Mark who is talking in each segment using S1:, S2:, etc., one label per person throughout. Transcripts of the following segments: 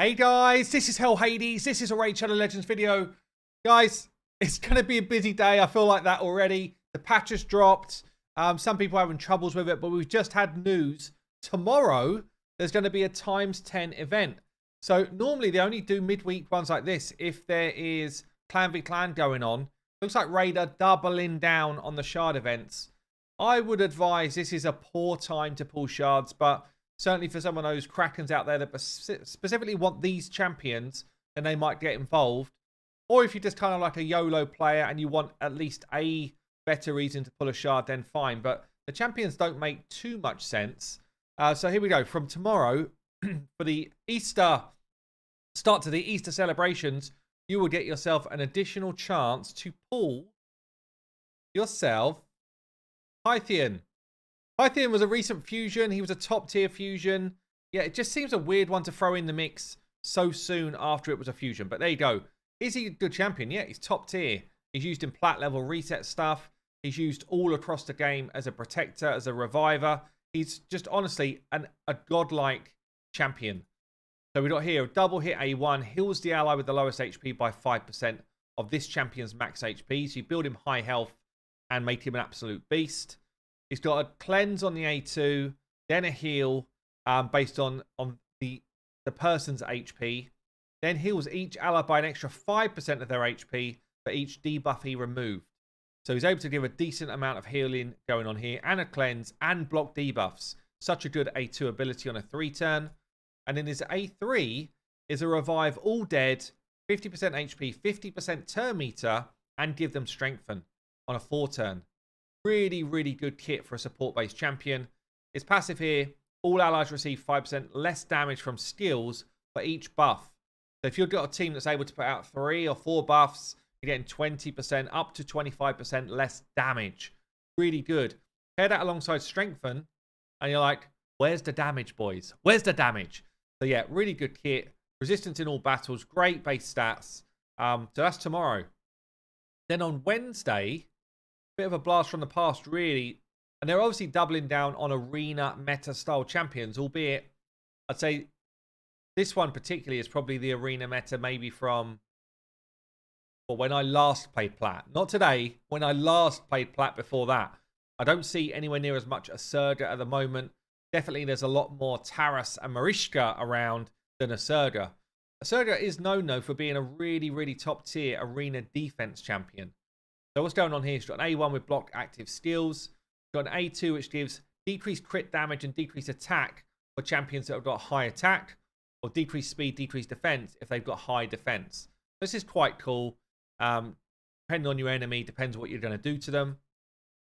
S1: Hey guys, this is Hell Hades. This is a Raid Shadow Legends video. Guys, it's going to be a busy day. I feel like that already. The patch has dropped. Some people are having troubles with it, but we've just had news. Tomorrow, there's going to be a ×10 event. So normally they only do midweek ones like this if there is Clan v Clan going on. Looks like Raid are doubling down on the shard events. I would advise this is a poor time to pull shards, but certainly for some of those Krakens out there that specifically want these champions, then they might get involved. Or if you're just kind of like a YOLO player and you want at least a better reason to pull a shard, then fine. But the champions don't make too much sense. So here we go. From tomorrow, for the Easter, start to the Easter celebrations, you will get yourself an additional chance to pull yourself Pythian. Pythian was a recent fusion. He was a top tier fusion. Yeah, it just seems a weird one to throw in the mix so soon after it was a fusion. But there you go. Is he a good champion? Yeah, he's top tier. He's used in plat level reset stuff. He's used all across the game as a protector, as a reviver. He's just honestly a godlike champion. So we got here a double hit A1. Heals the ally with the lowest HP by 5% of this champion's max HP. So you build him high health and make him an absolute beast. He's got a cleanse on the A2, then a heal based on the person's HP. Then heals each ally by an extra 5% of their HP for each debuff he removed. So he's able to give a decent amount of healing going on here, and a cleanse, and block debuffs. Such a good A2 ability on a 3-turn. And then his A3 is a revive all dead, 50% HP, 50% turn meter, and give them strengthen on a 4-turn. Really, really good kit for a support-based champion. His passive here, all allies receive 5% less damage from skills for each buff. So if you've got a team that's able to put out 3 or 4 buffs, you're getting 20% up to 25% less damage. Really good. Pair that alongside strengthen, and you're like, where's the damage, boys? Where's the damage? So yeah, really good kit. Resistance in all battles. Great base stats. So that's tomorrow. Then on Wednesday, bit of a blast from the past, really. And they're obviously doubling down on arena meta style champions, albeit I'd say this one particularly is probably the arena meta maybe from when I last played plat. Not today, when I last played plat before that. I don't see anywhere near as much Asurga at the moment. Definitely there's a lot more Taras and Marishka around than Asurga. Asurga is known though for being a really, really top tier arena defense champion. So what's going on here? He's got an A1 with block active skills. He's got an A2 which gives decreased crit damage and decreased attack for champions that have got high attack, or decreased speed, decreased defense if they've got high defense. This is quite cool. Depending on your enemy, depends what you're going to do to them.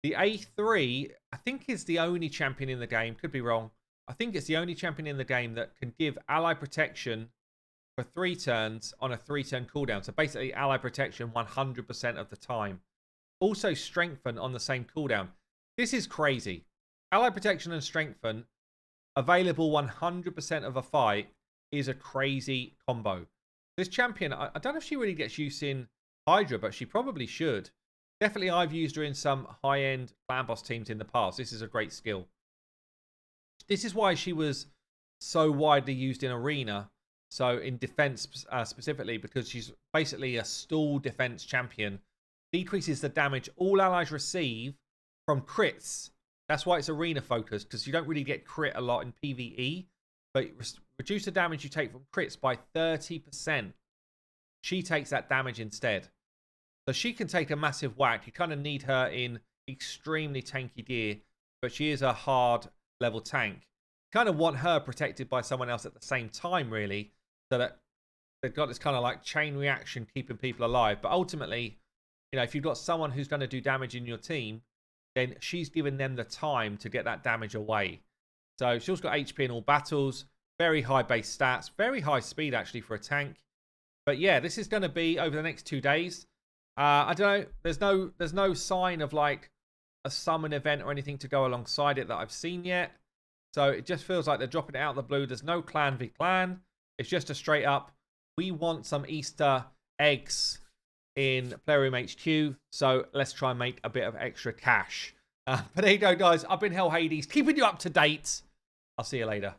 S1: The A3, I think, is the only champion in the game. Could be wrong. I think it's the only champion in the game that can give ally protection for 3 turns on a 3-turn cooldown. So basically ally protection 100% of the time. Also strengthen on the same cooldown. This is crazy. Ally protection and strengthen available 100% of a fight is a crazy combo. This champion, I don't know if she really gets use in Hydra, but she probably should. Definitely I've used her in some high-end clan boss teams in the past. This is a great skill. This is why she was so widely used in arena. So in defense specifically, because she's basically a stall defense champion. Decreases the damage all allies receive from crits. That's why it's arena focused, because you don't really get crit a lot in PvE. But reduce the damage you take from crits by 30%. She takes that damage instead. So she can take a massive whack. You kind of need her in extremely tanky gear, but she is a hard level tank. You kind of want her protected by someone else at the same time, really, so that they've got this kind of like chain reaction keeping people alive. But ultimately, you know, if you've got someone who's going to do damage in your team, then she's giving them the time to get that damage away. So she's got HP in all battles, very high base stats, very high speed actually for a tank. But yeah, this is going to be over the next 2 days. I don't know. There's no sign of like a summon event or anything to go alongside it that I've seen yet. So it just feels like they're dropping it out of the blue. There's no clan v clan. It's just a straight up, we want some Easter eggs in Playroom HQ. So let's try and make a bit of extra cash. But there you go, guys. I've been Hell Hades, keeping you up to date. I'll see you later.